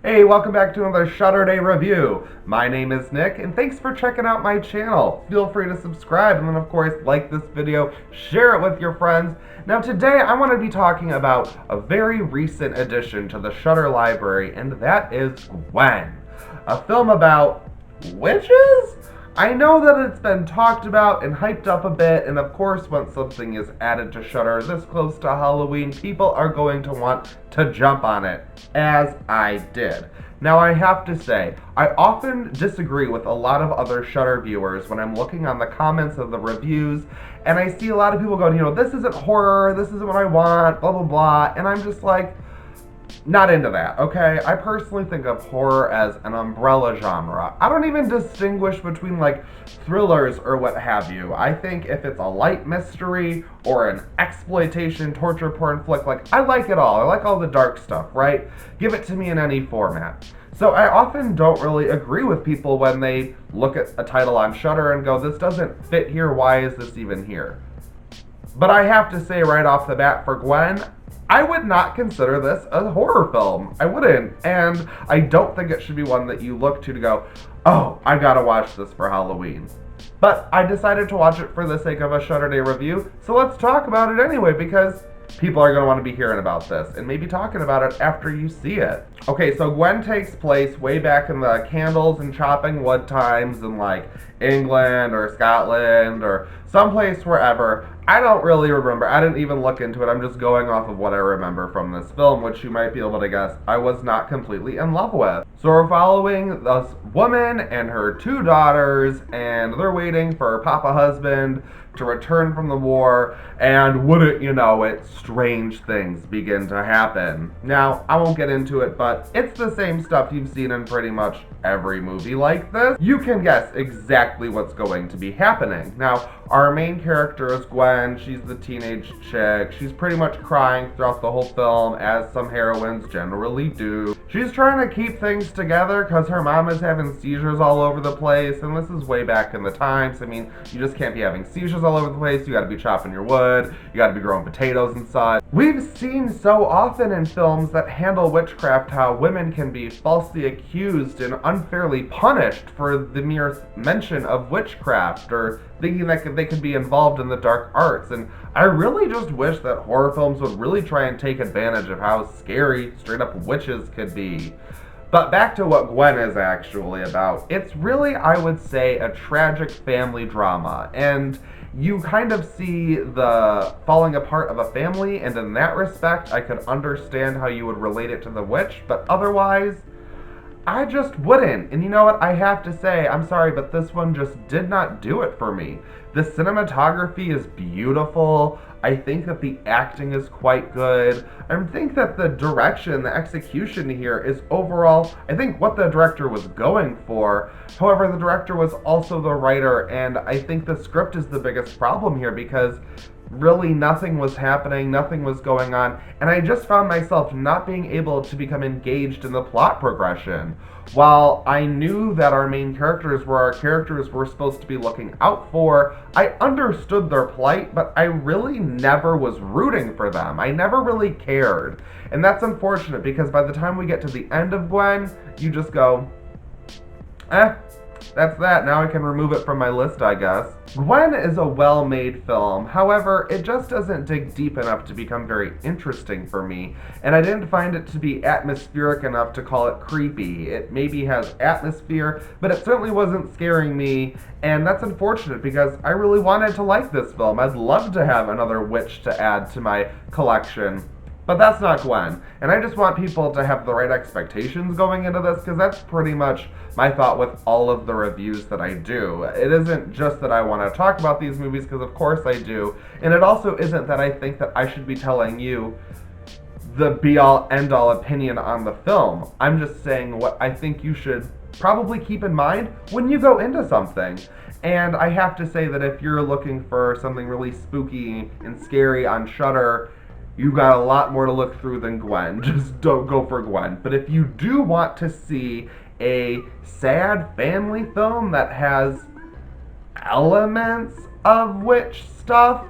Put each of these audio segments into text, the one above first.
Hey, welcome back to another Shudder-day review. My name is Nick, and thanks for checking out my channel. Feel free to subscribe, and then of course, like this video, share it with your friends. Now today, I want to be talking about a very recent addition to the Shudder library, and that is Gwen. A film about witches? I know that it's been talked about and hyped up a bit, and of course when something is added to Shudder this close to Halloween, people are going to want to jump on it, as I did. Now I have to say, I often disagree with a lot of other Shudder viewers when I'm looking on the comments of the reviews, and I see a lot of people going, this isn't horror, this isn't what I want, blah blah blah, and I'm just like, not into that, okay? I personally think of horror as an umbrella genre. I don't even distinguish between like thrillers or what have you. I think if it's a light mystery or an exploitation torture porn flick, like I like it all. I like all the dark stuff, right? Give it to me in any format. So I often don't really agree with people when they look at a title on Shudder and go, this doesn't fit here, why is this even here? But I have to say right off the bat for Gwen, I would not consider this a horror film. I wouldn't. And I don't think it should be one that you look to go, oh, I gotta watch this for Halloween. But I decided to watch it for the sake of a Shudder-day review, so let's talk about it anyway, because people are going to want to be hearing about this and maybe talking about it after you see it. Okay, so Gwen takes place way back in the candles and chopping wood times in like England or Scotland or someplace wherever. I don't really remember. I didn't even look into it. I'm just going off of what I remember from this film, which you might be able to guess I was not completely in love with. So we're following this woman and her two daughters, and they're waiting for her papa husband to return from the war, and wouldn't you know it, strange things begin to happen. Now, I won't get into it, but it's the same stuff you've seen in pretty much every movie like this. You can guess exactly what's going to be happening. Now, our main character is Gwen. She's the teenage chick. She's pretty much crying throughout the whole film, as some heroines generally do. She's trying to keep things together because her mom is having seizures all over the place, and this is way back in the times. I mean, you just can't be having seizures all over the place. You gotta be chopping your wood. You gotta be growing potatoes and such. We've seen so often in films that handle witchcraft how women can be falsely accused and unfairly punished for the mere mention of witchcraft or thinking that they could be involved in the dark arts. And I really just wish that horror films would really try and take advantage of how scary straight up witches could be. But back to what Gwen is actually about. It's really, I would say, a tragic family drama. And you kind of see the falling apart of a family, and in that respect, I could understand how you would relate it to The Witch, but otherwise, I just wouldn't. And you know what? I have to say, I'm sorry, but this one just did not do it for me. The cinematography is beautiful. I think that the acting is quite good. I think that the direction, the execution here is overall, I think what the director was going for. However, the director was also the writer, and I think the script is the biggest problem here because really nothing was happening, nothing was going on, and I just found myself not being able to become engaged in the plot progression. While I knew that our main characters were our characters we're supposed to be looking out for, I understood their plight, but I really never was rooting for them. I never really cared. And that's unfortunate because by the time we get to the end of Gwen, you just go, that's that. Now I can remove it from my list, I guess. Gwen is a well-made film. However, it just doesn't dig deep enough to become very interesting for me, and I didn't find it to be atmospheric enough to call it creepy. It maybe has atmosphere, but it certainly wasn't scaring me, and that's unfortunate because I really wanted to like this film. I'd love to have another witch to add to my collection. But that's not Gwen, and I just want people to have the right expectations going into this, because that's pretty much my thought with all of the reviews that I do. It isn't just that I want to talk about these movies, because of course I do, and it also isn't that I think that I should be telling you the be-all, end-all opinion on the film. I'm just saying what I think you should probably keep in mind when you go into something. And I have to say that if you're looking for something really spooky and scary on Shudder, you got a lot more to look through than Gwen. Just don't go for Gwen. But if you do want to see a sad family film that has elements of witch stuff,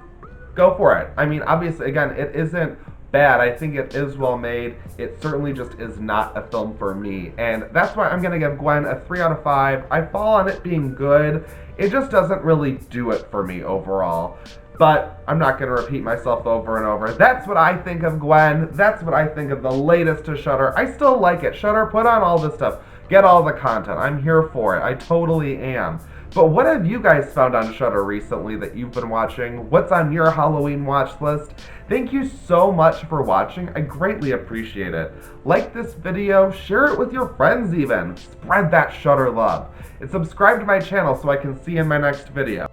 go for it. I mean, obviously, again, it isn't bad. I think it is well made. It certainly just is not a film for me. And that's why I'm going to give Gwen a 3 out of 5. I fall on it being good. It just doesn't really do it for me overall. But I'm not going to repeat myself over and over. That's what I think of Gwen. That's what I think of the latest to Shudder. I still like it. Shudder, put on all this stuff. Get all the content. I'm here for it. I totally am. But what have you guys found on Shudder recently that you've been watching? What's on your Halloween watch list? Thank you so much for watching. I greatly appreciate it. Like this video, share it with your friends even. Spread that Shudder love. And subscribe to my channel so I can see you in my next video.